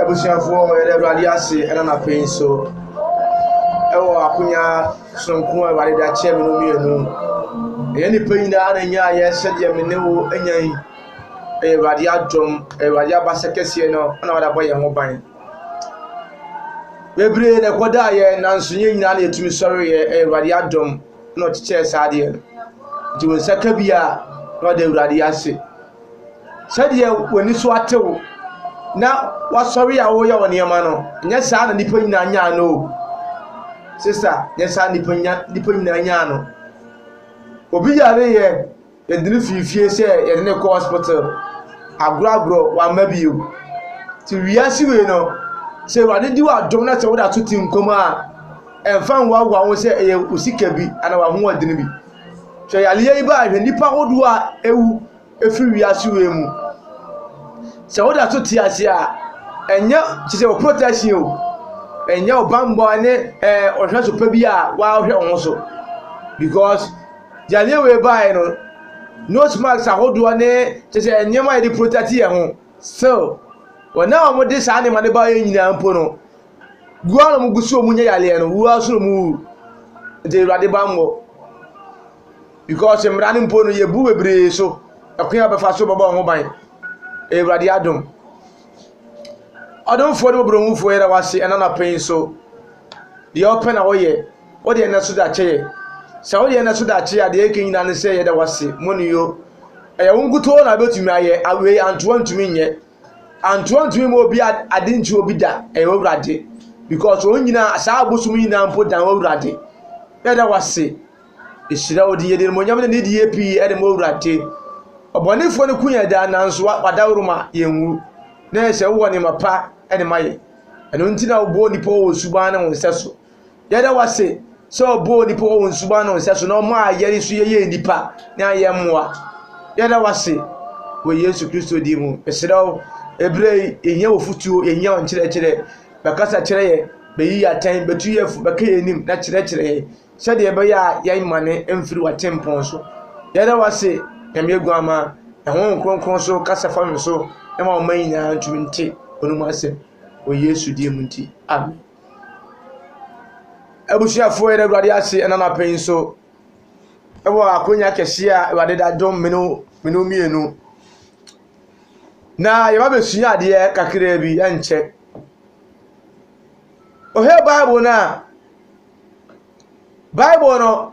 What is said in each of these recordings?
Ebusiafo Ewurade ase ena na pen so ewo akonya sonko Ewurade da che me no mienu ye ni pen da na nya ye sede me ne wo anyan Ewurade adom Ewurade abasekese no na wada boye ho ban bebre ne koda ye nanso nye nyina na etumi sori ye Ewurade adom na ochiche saade di won saka bia na da Ewurade ase sede woni so atewo na wasori ya wo ya woni yama no nya saa na nipa nyina nya no sister nya saa nipa nyina nya no obi yare ye yedini fifie se ye ne ko hospital agro wa mabiu ti wiase we no se wade di wa dom na se wo da tuti nkoma emfa nwa wo se eye usika bi ana wa ho adini bi so ya liye ba hwe nipa hodo a ewu efi wiase we mu se wo da tuti ase a enya chise o protection o enya o bambo ne ohwe so pa bi a wa hwe on so because ya liye we ba no nose mask ahodo ne chise enya ma di protect ye ho so wona mo de sa ne ma ne ba ye nyina mpo no guano mu guso mu nya yale no wo so mu de rade bambo because emrani mpo no ye bu bebre so akwa be fa so baba ho ban Ewurade adom fo de bro mu fo yera wase ena na pen so de open na wo ye wo de na so da che sa wo de na so da che ade ekenyina ne se ye da wase moniyo eya wonguto na betumi aye awe antwantumi nye antwantumi mo bi adinti obi da Ewurade because onyina sa abosum nyina mpo dan Ewurade ye da wase esira odi ye de mo nyam ne di epi e de mo Ewurade obonefo ne kunya da nanso wadawruma yenwu na se wo ne mapa ene maye eno ntina obo nipo wo suban na wonseso ye da wase so obo nipo wo suban na wonseso na mo ayeri so ye nipa na ayemwa ye da wase wo Yesu Kristo di mu esirawo ebrei enye wo futuo enye on kire bakasa kire ye beyi atan betu ye fu bakaye nim na kire ye sede ye be ya yimane emfiri watempon so ye da wase Emiegu ama ehon kronkron so kasa fam so e ma o manyina ntumi nte onum asem o Yesu die mu nti amen ebusuafo ere Ewurade ase ena na pen so ewo akonya kese a Ewurade da dom meno mienu na ye ba besunya ade kakra bi enche o he Bible no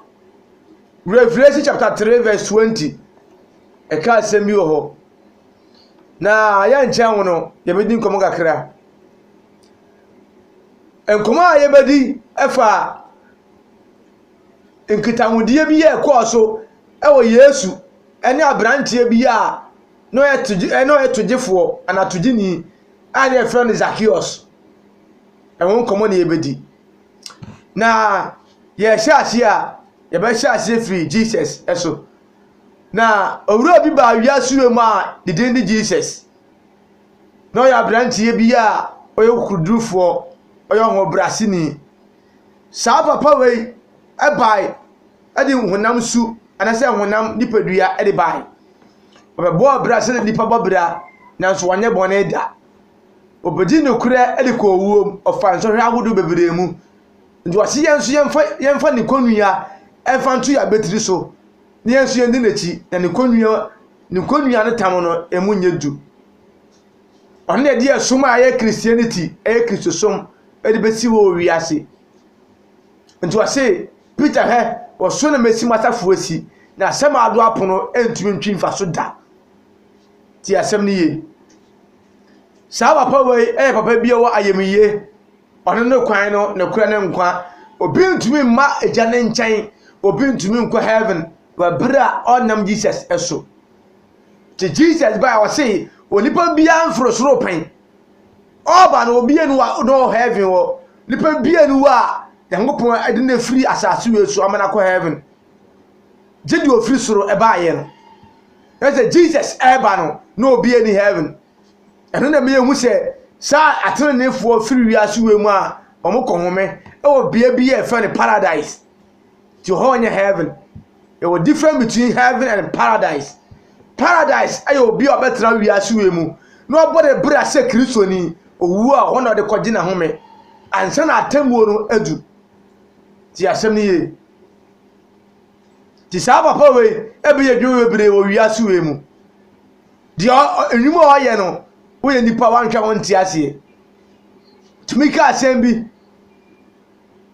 Revelation chapter 3 verse 20 eka asemi ho na ya nchen no ye bedi nkomo kakra enkomo a ye bedi efa enkitamudie bi ye koso ewo Yesu ene abrantie bi a no etujifo anatujini a ne friend Zacchaeus enwo nkomo na ye bedi na ye shaasi a ye be shaasi free Jesus eso na owura bi ba wiasuwe mu a didindi Jesus no ya brantie bi a oyekudurufo oyo brasini sa papa wei ebai edi honam su anase honam nipadua edi bai obebo brasini nipa babra nanso wanye bone da obedi no kure edi ko wuom ofanso hwe agudu bebre mu ndi wasi yenso yemfa ni konua enfa ntu ya betri so ni yenso yendi nechi na ni konua ne tam no emunye du onne de asuma aye Christianity Christosom edi besi wo wiase nti wase Peter he wo so na mesi masafo asi na asem ado apono entumi ntwimfa so da ti asem ni ye sa papa we papa bia wo ayemiye ono ne kwan no ne kura ne nkwa obi ntumi ma eja ne nkyɛn obi ntumi nkɔ heaven wa bra onam Jesus eso ti Jesus ba wa say onipa bia mforo soro pen oba na obi enu wa no heaven wo nipa bia enu wa Yankopon ade na free asase we so amana kɔ heaven jidi ofiri soro eba ye no ese Jesus eba no obi eni heaven eno na me hu se sa atenefo free wiase we mu a omukɔ home e bia e fa ne paradise ti ho nya heaven. There was difference between heaven and paradise. Paradise ayo obi obetra wiase we mu. No body bra se Kristo ni owu a ho na de kɔgye na home ansa na atemmuo no adu ti asɛm ni ye ti sa papa we ebe ye dwo bebre wo wiase we mu di enwuma o ye no wo ye nipa wanhwa won ti ase tumi ka asɛm bi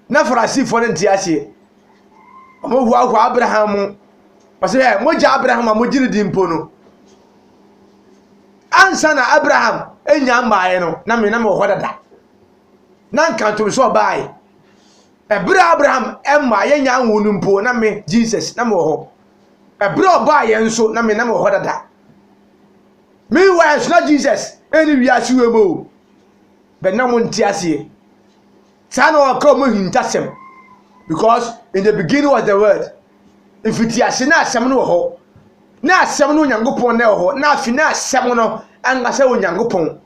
na farasifo ne ti ase omo hu akwa Abraham pase moja Abraham a mogire di mpo no ansa na Abraham enya mbaaye no na me ho dada na nkanto so bae ebre Abraham emma ye nya anwo no mpo na me Jesus na me ho ebre obaye nso na me ho dada me wa na Jesus eni wiase we mo be na mo ntiase sa na o ka mo hintasem because in the beginning was the word if it is na asem no ho na asem no Nyankopon na ho na afi na asem no angasa wo Nyankopon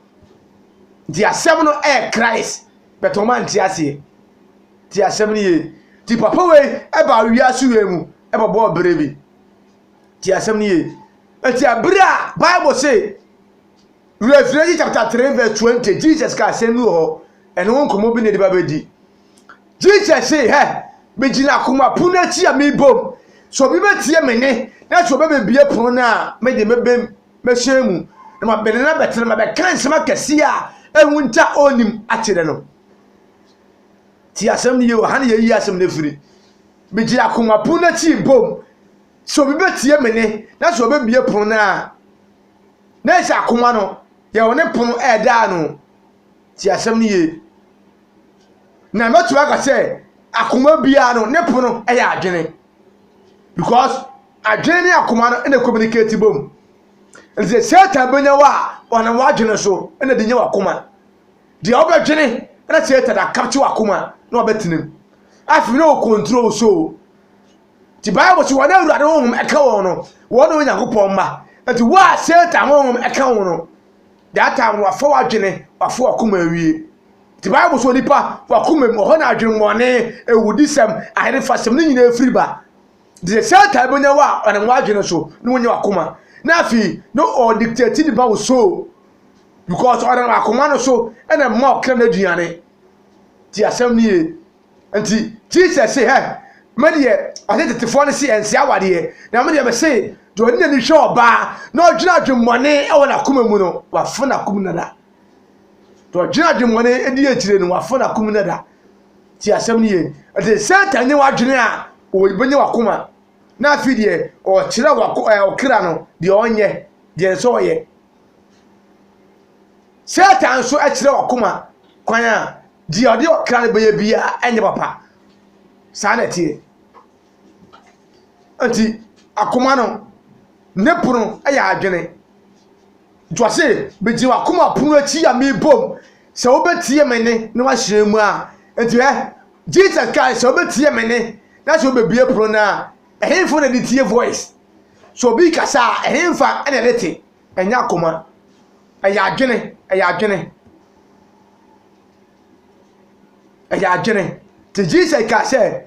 di asem no Christ beto man ntiase ti asem ni ye ti papa we e ba wiase we mu e ba bo brebi ti asem ni ye enti abra Bible say Revelation chapter 3 verse 20 Jesus ka asem no ho eno nkomo bi ne de ba bedi Jesus say be gina kuma puna ti a me bom so bi betie me ne na so be bie pon na me de mebem me hyemu na ma be na betere ma be kan sema kese a ehunta onim akire no ti asem ni ye ha na ye yi asem na firi be gina kuma puna ti bom so bi betie me ne na so be bie pon na sha kuma no ye woni pon e da no ti asem ni ye na metu aka say akuma bia no ne pono e ya adwene because adwene ne akuma no e communicate bom nse Satan benya wa ona wa adwene so e na de nya wakuma de obadwene na Satan da capture wakuma na obetinem afi no control so ti Bible so wana awurade honhom e ka won no wona Onyankopon ma enti wa Satan honhom e ka won no that time wa fo adwene wa fo wakuma awie ti Bible so nipa wakuma mo ho na adwenmone ewudisem ahire fasem ni nyina efiri ba de Satan benya wa ona mo adwene so ni wonya wakuma na afi no o dictate di ba so because ona wakuma no so ena mo kra na aduane ti asem ni e enti Jesus say me de ade tetefo ne se ense awade na me de be say do ni ni hwe oba na odwina adwenmone e wona akuma mu no wafo na akuma na da to odwina adwenmone edi akire no wafo na akuma na da ti asem ni e ade Satan ni wadwene a o benye wakuma na afi de o kire okira no de onye de so oye Satan so akire wakuma kwan a de ode okira no beye bia enye papa sa na tie anti akuma no nepunu aya adwene dwase beji wakuma punu achi ya me bom se obetie mene na wahire mu a anti Jesus Christ se obetie mene na se obebie punu na ehemfo na tie voice so bi kasa ehemfa ene lete enya akuma aya adwene te Jesus Christ say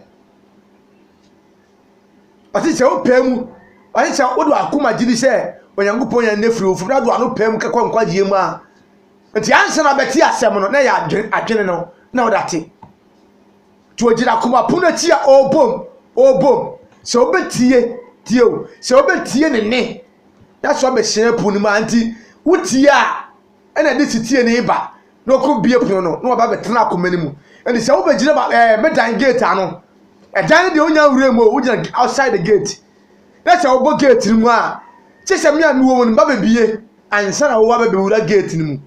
ati se opemu ati se odo akuma gidi se Onyankopon ya nefiri ofuru ado anu pem kekwa nkwagie mu a nti ansa na beti asem no na ya adwene no na odate to ogira akuma puna ti a obom se obetie o se obetie ne ya so be hye punu ma anti wutie a ena de sitie ne ba na okun bie punu no na oba betena akoma ni mu enti se obegira medan gate ano edan de onya wure mu o ugina outside the gate na se obo gate ni mu a chese me anu wo mu ba bebie ansa na wo ba bewura gate ni mu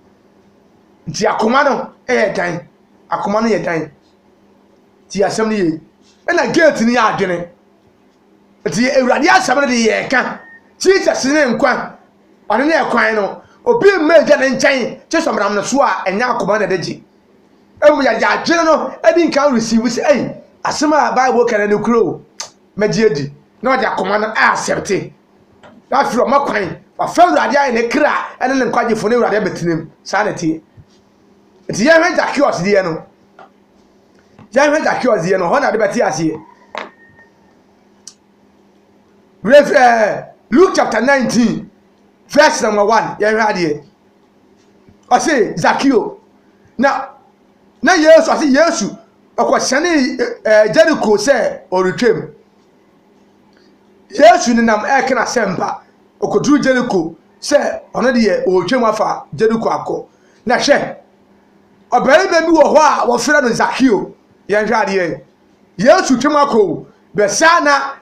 nti akoma no dan akoma no ye dan ti asem ni ye na gate ni ya adwene nti ewurade asem no de ye ka Jesus ne nkwa ɔne ne kwan no obi mmeja ne nkyɛn chese omram no so a enya akoma na deji emu ya adwene no edi nkan receive say asem a Bible kan ne kuro magye edi na ɔde akoma no accept na firo makwan wa fawurade ayi ne kra ene ne nkwagefo ne wurade betinem sa na tie enti ye hwe Zacchaeus die no ho na de beti ase Luke chapter 19 verse number 1 ye hwe ade o say Zacchaeus na Yesu ase Yesu okwhyane Jericho se oretwem Yesu ni nam ekena semba okoduru Jericho se ono de otwem afa Jericho akọ na hwe obere be bi wo ho a wo frɛ no Zakio ye hwa de Yesu twem akọ be sa na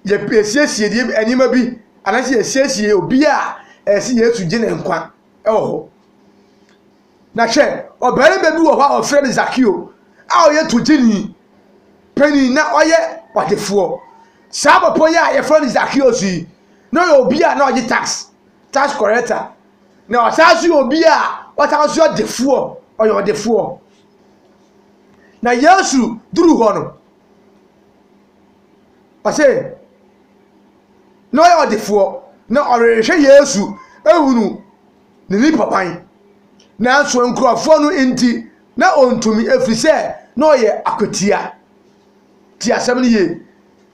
ye pesiesie de anima bi anase ye siesie obi a esi Yesu gine nkwa ewo ho na hwe obere be bi wo ho a wo frɛ no Zakio a oye tugini pani na oye wadefo sabo po ya ye frɛ no Zakio si no ye obi a na oje tax collector na osasu obi a wataso defo oye odefo na Yesu duru ho no ase no ye odefo na orehwe Yesu ehunu ni ni papan na so nkrofo no enti na ontumi efrise no ye akotia ti asem ni ye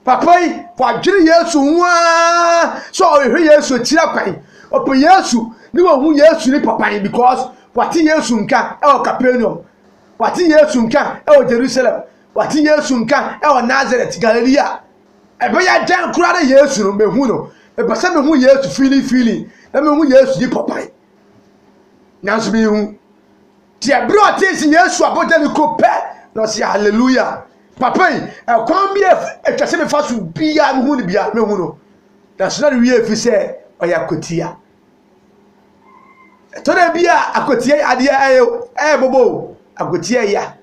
papai fadwiri Yesu nwa so orehwe Yesu tira kwan opo Yesu ni wo hu Yesu ni papai because wati Yesu nka e o Capernaum wati Yesu nka e o Jerusalem wati Yesu nka e o Nazareth Galilea ebe ya jan kura na Yesu no mehu no ebe se mehu Yesu feeling na mehu Yesu ni papai nanso bi hu ti ebro tesi Yesu aboja ni ko pe no say hallelujah papai e kon bi e twase me faso bia mehu ni bia mehu no that's not we if say oya kotia to na bia akotia ade bobo akotia ya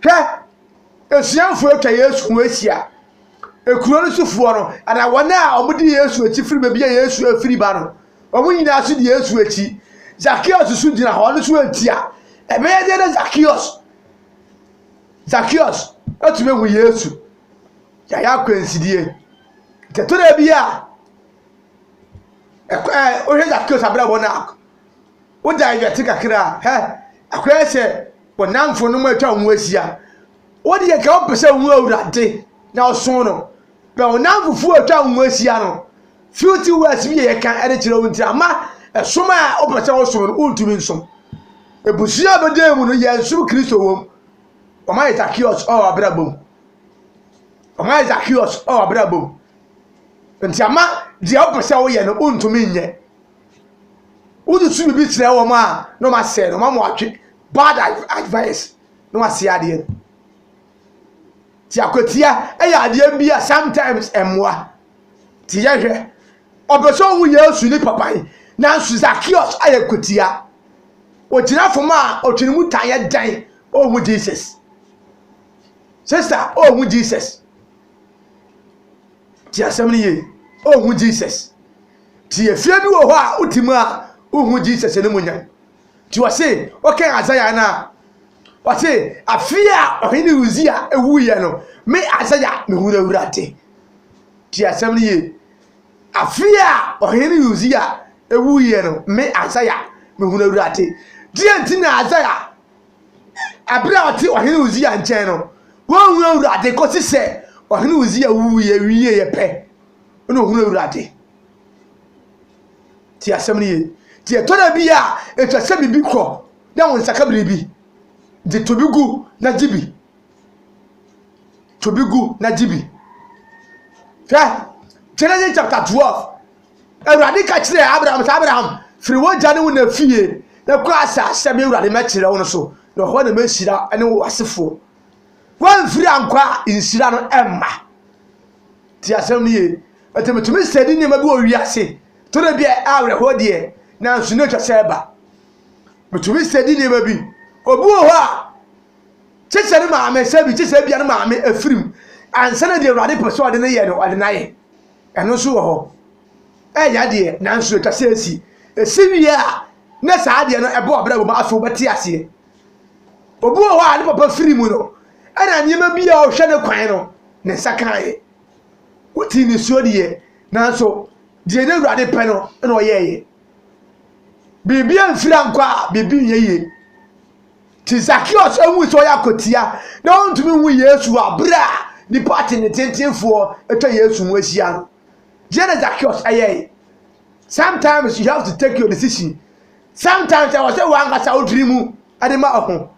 hwe esuanfo etwa Yesu ho asia ekuro no sufuo no ana wona a omudi Yesu echi firi be bia Yesu afiri ba no omunyina so di Yesu echi Zacchaeus su dina ho no so atia ebe ye de Zacchaeus atume hu Yesu ya kwansidie teto na bia o he Zacchaeus abra bona o da yete kakra akwa se wonamfo no ma atwa ho asia o de ka o pese hu awurade na oso no be wonamfo atwa ho asia no futi words bi ye kan ede kire wonti ama esoma a o pese o so no untumi nsom ebusia bede mu no ye nsum Kristo wom o ma Zacchaeus o abra bom o ma Zacchaeus o abra bom nti ama de o pese o ye no untumi nye udu su bi tire wo ma no ma se no ma mo atwe bad advice no ma se ade ti akotia eya ade bia sometimes emwa ti ye hwe obeso hu Yesu ni papai na Zacchaeus ayakotia o jina foma o twini mu tan ye dan o hu Jesus sister o hu Jesus ti asemni ye o hu Jesus ti efie bi wo ho a utimu a o hu Jesus ne munya ti wase o kan Azaya na wase afia ohini Uzia ewu ye no me Azaya me hu na wurate ti asemni ye afia ohini Uzia ewu ye no me Azaya me hu na wurate dienti na Azaya abra oti ohini Uzia nchen no wo hu na wurate ko sise ohini Uzia wu ye wiye ye pe no hu na wurate ti asemni ye ti etona bia etwase bibi kro na won saka biribi de tobigu na jibi Genesis chapter 12 Ewurade ka kire Abraham firi wonja ne wona fie na kwa asase me Ewurade ma kire won so na ho na mashira ene wasefo wan firi ankwa insira no emma ti asem ye atemetumi sedi ne ma bi owi ase to na bia awre ho de na nsu ne twase ba metumi sedi ne ma bi obu ho a chese ne ma me sabi chese bia ne ma me afirim ansa na de Ewurade pese ode ne ye no ode na ye eno so ho ya de na nsu twase asi esiwie a na saa de no ebo obra bo ma aso beti ase obu ho a ne papa firi mu no ana nyema bia o hwe ne kwan no ne sakan woti ni so de na so de ne Ewurade pe no na o ye bibia mfira nkwa bibi yeye ti Zacchaeus enwu so ya kotia na ontumi hu Yesu abra ni party ne tentenfo etwa Yesu hu asia no Genesis Zacchaeus aye sometimes you have to take your decision sometimes I was say wanga sa odrimu adema ho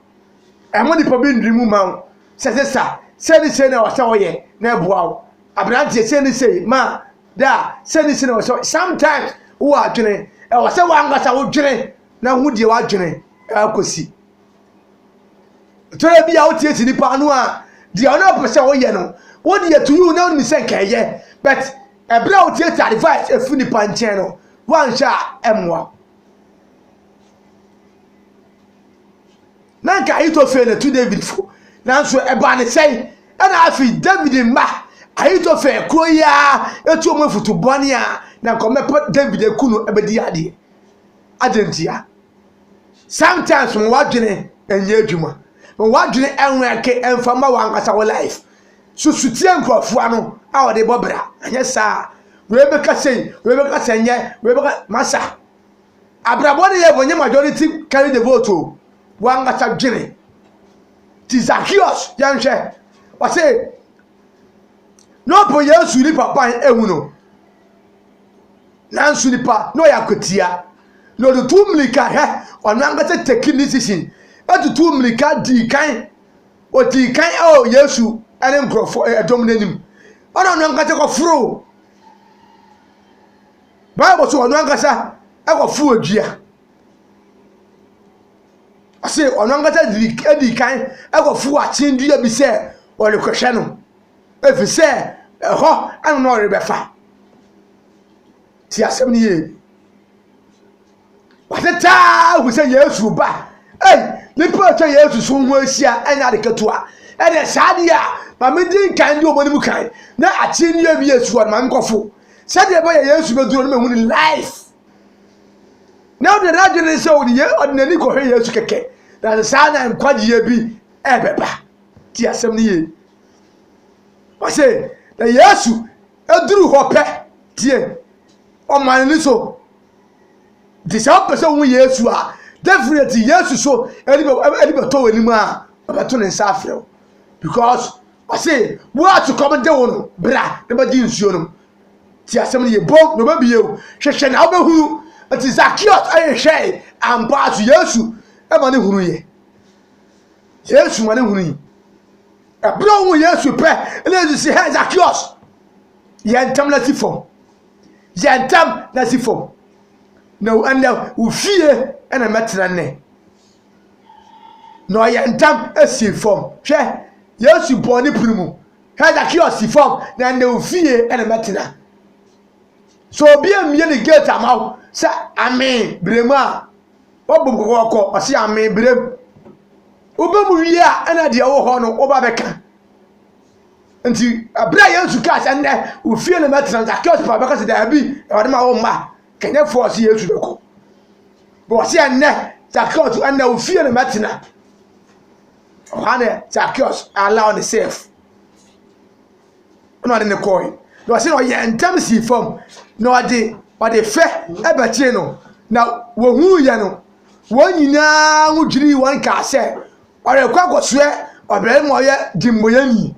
emo nipa bi ndrimu ma sesesa se na wasa oye na eboa wo abrante se ma da se na wasa sometimes wo adwene e wasa wa angasa wo dwene na hu die wa dwene akosi tore bia wo tie ti nipa no a die ona pese wo ye no wo die to you na oni se keye but ebra wo tie ti advice efu nipa nchen no wan sha emwa na ka ito fe na to David fo nanso eba ne sei ana afi David ma ayito fe kro ya etu omo futu bone a na ko mepo David ekunu ebedi ade adentia sometimes mo wadwene enye adwuma mo wadwene enweke emfama wankasa wo life susutie nkrofo ano a wode bobra anye sa we be ka sei nye we be ka masa abrabo ne ye bonye majority carry the vote wankasa dwene ti Zacchaeus yanhwe wase no po Yesu ni papa ehu no nansu nipa no yakotia no do tumlika he ono angata technicity atu tumlika di kan o di kan o Yesu ene nkrofo edom nanim ono angata ko furo Bible so ono angata e ko fu odua ase ono angata di kan e ko fu achendua bi se o le kwehwe no efi se ho anu no rebefa ti asem ni ye watata hu se Yesu ba ni pa cha Yesu so hu asia enya de ketua e de sade a ma me din kan di omani mu kan na achi ni abi Yesu on ma nkofo sade ba Yesu be duro no me hu ni life now the radio is so the ordinary ko he Yesu keke na sa na nkwaje bi e beba ti asem ni ye wase na Yesu eduru ho pe tie o man ni so disa person wu Yesu a definitely Yesu so eni be to wani ma ba to ne safre because wase wo to come de wo bra de ba di nsuo no ti asem ni ye bom no ba biye hwehwe na obehu ati Zacchaeus ayehwe ampa to Yesu e ma ne huru ye Yesu ma ne huru yi abro wu Yesu pe ele si he Zacchaeus yentam na sifom yentam na sifom no anda ufie ena metena ne no yentam asifom hwe Yesu boni primu he Zacchaeus sifom na anda ufie ena metena so obi amie ni gate amaw sa amen brema obum kokoko osi amen brem obemu wi a ena de wo ho no oba beka nti abra Yesu ka se ne ufie na metena Zacchaeus pa beka se da bi e wade ma wo ma kenya force Yesu beko bo se ne Zacchaeus ena ufie na metena ohane Zacchaeus allow the safe no ade ne coin no se no ye entam si fam no ade fe ebeche no na wo hu ye no wo nyina hu dwiri wan ka se ore kwakosue obere mo ye dimboyani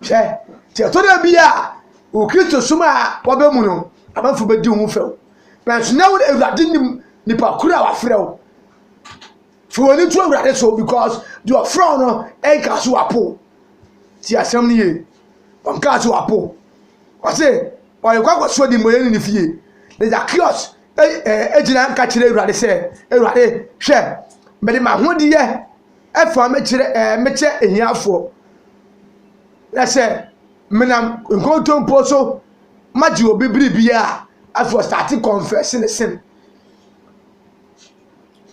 hwe ti to da bia o Kristo suma wa be mu no abafu be di hu fe but now Ewurade ni pa kura wa frɛ for ni to Ewurade so because your friend no e ka so apo ti asɛm ni ye on ka so apo o se o kwakosue dimboyani ni fie the Zacchaeus ejina ka kire Ewurade se Ewurade hwe me de ma hodi ye efa me kire me che ehiafo na se menam nkontom poso maji obi bibia afo start confessing sin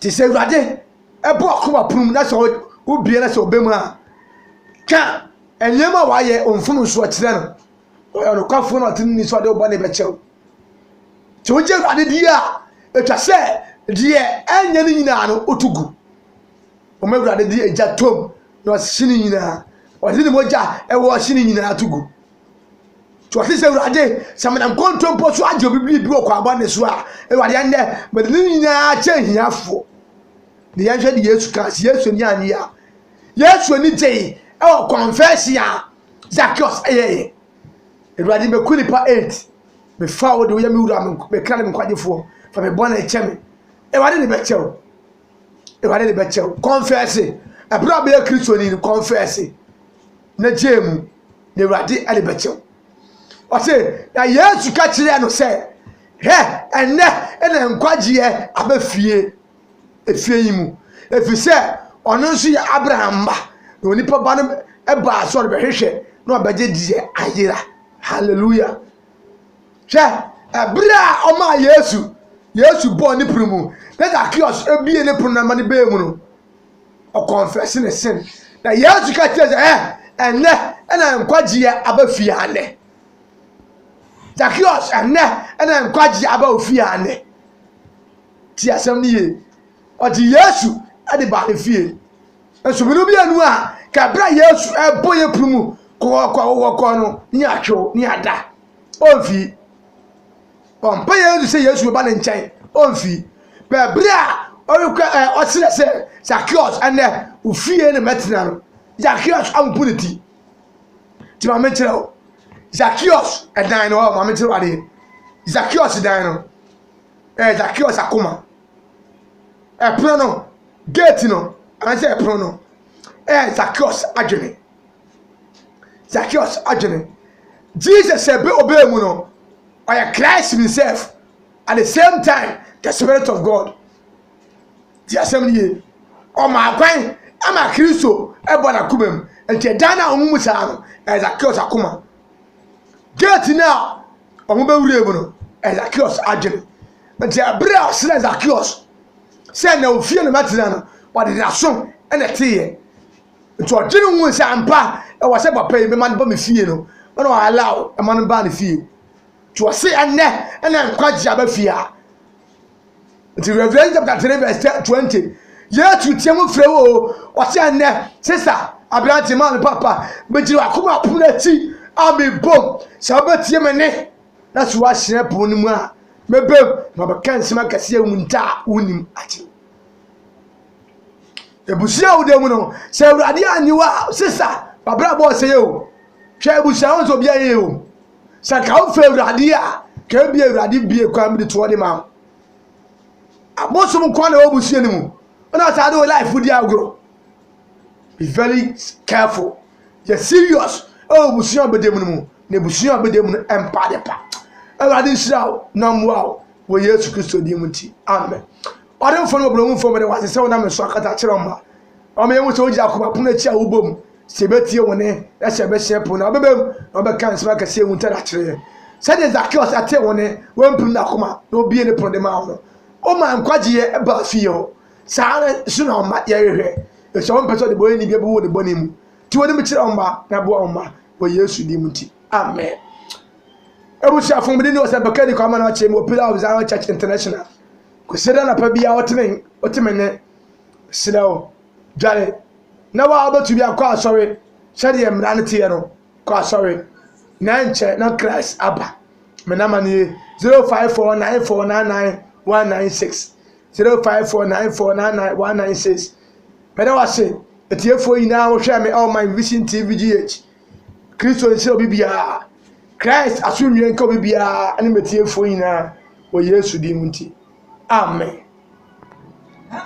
ti se Ewurade ebo akoma prum na so obie na so obemu a ka enyema wa ye onfunu so kire no o no kwafo no tinni so de obo na be chew ti oje Ewurade di a etwa se die enya ni nyina no otugu o me Ewurade di eja tom no sini nyina o di ni moja e wo sini nyina atugu to at least Ewurade samana kontom po so ajo bibli bi o kwa aba ne so a Ewurade ande but ni nyina che hiafo de yanhwe de Yesu ka Yesu ni ani ya Yesu ni tei e o confess ya Zacchaeus eyeye Ewurade be kuni pa 8 me fa wo de wo ya me wura me kra me kwagefo fa me bona echeme Ewurade ne be chew Ewurade de bɛkyɛw confess ɛbra bɛyɛ Kristoni no confess na gyemu na Ewurade de bɛkyɛw ɔse na Yesu ka kyerɛ no sɛ hɛ ɛnɛ ɛna nkwagyeɛ abɛfie efie yi mu efisɛ ɔno nso yɛ Abraham ba na onipa ba no ɛba asɔre bɛhwehwɛ na ɔbɛgye diɛ ayera hallelujah hwɛ ɛbra a ɔma Yesu bɔ ne puru mu na Zacchaeus ebie ne puru na ma ne bɛɛ mu no ɔconfess ne sin na Yesu ka kyerɛ sɛ ɛnɛ ɛna nkwagyeɛ abɛfie anɛ Zacchaeus ɛnɛ ɛna nkwagyeɛ abɛfie anɛ ti asɛm ne yie ɔde Yesu ɛde ba ne fie nsomino bi anu a kabra Yesu ɛbɔ yɛ puru mu kɔkɔ no ni atwo ni ada onfi on pa Yesu sɛ Yesu ba ne nkyɛn onfi bɛbra ɔrekɔ ɔsrɛ sɛ Zacchaeus ɛnɛ ofie ne mɛtena no Zacchaeus ampuniti ti ma mekyerɛ o Zacchaeus ɛdan no ma mekyerɛ ade Zacchaeus dan no Zacchaeus akoma ɛpono no gate no anse ɛpono no Zacchaeus adwene Jesus said obey mu no or Christ himself at the same time the Spirit of God the assembly o ma kwan ama Kristo ebo na kumam enti dan na omu sa no Zacchaeus akoma gate now omu be wure mu no Zacchaeus adwene enti abra osre Zacchaeus say na ofie no matena no o de aso na teye enti odwene hu se ampa e wo se papa yi me man ba me fie no no allow e man ba ne fie to say ene nkwagye aba fie a enti Revelation chapter 3 verse 20 Yesu tiemu frɛ wo o se ene sister abranti man papa bejiri akoma puna ti abi bom se obetie me ne na so wa hyerɛ po ne mu a mebem na ba kan sima kase wunta unim ati ebusia wo dem no se Awurade anyiwa sister babra bo se ye o hwɛ ebusia wo so bia ye o saka wo fe Awurade a ka bia Awurade bie kwa mi to de ma abosom kwa na obusia ni mu ona sa do life di agro be very careful you serious obusia bedem mu na ebusia bedem mu empa de pa Awurade nhyira na mwa wo Yesu Kristo di mu ti amen ɔde mfo no obromu mfo mede wase sɛ wo na me so akata kyerɛ mma ɔma yɛmu sɛ wogya akoma pono akyi a wobom sɛ bɛtie wo ne na hyɛ bɛhyɛ po na ɔbɛbɛm na ɔbɛka nsɛm akɛseɛ wu ntada kyerɛ sɛdeɛ Zacchaeus ate wo ne wampim no akoma na obie ne pono de ma wo no ɔma nkwagyeɛ ɛba fie hɔ saa ne so na ɔma yɛhwehwɛ ɛsɛ wɔmpɛ sɛ ɔde bɔne ni bia bɛwɔ de bɔne mu nti wɔde me kyerɛ ɔma na boa ɔma wɔ Yesu di mu ti amen ebusuafo mede ne ɔsɛ bɛka di kwama na ɔkyerɛ mu Pillar of Zion Church International kusida na pa bia otime ne sidawo dware na wa obetu bia kwa asori sede emra ne tie no kwa asori na nche na Christ aba me na mane 0549499196 0549499196 peda wase etiefo yina wo hwe me all my Vision TV GH Kristo nse obi bia Christ asunwie nka obi bia ane metiefo yina wo Yesu di munti amen.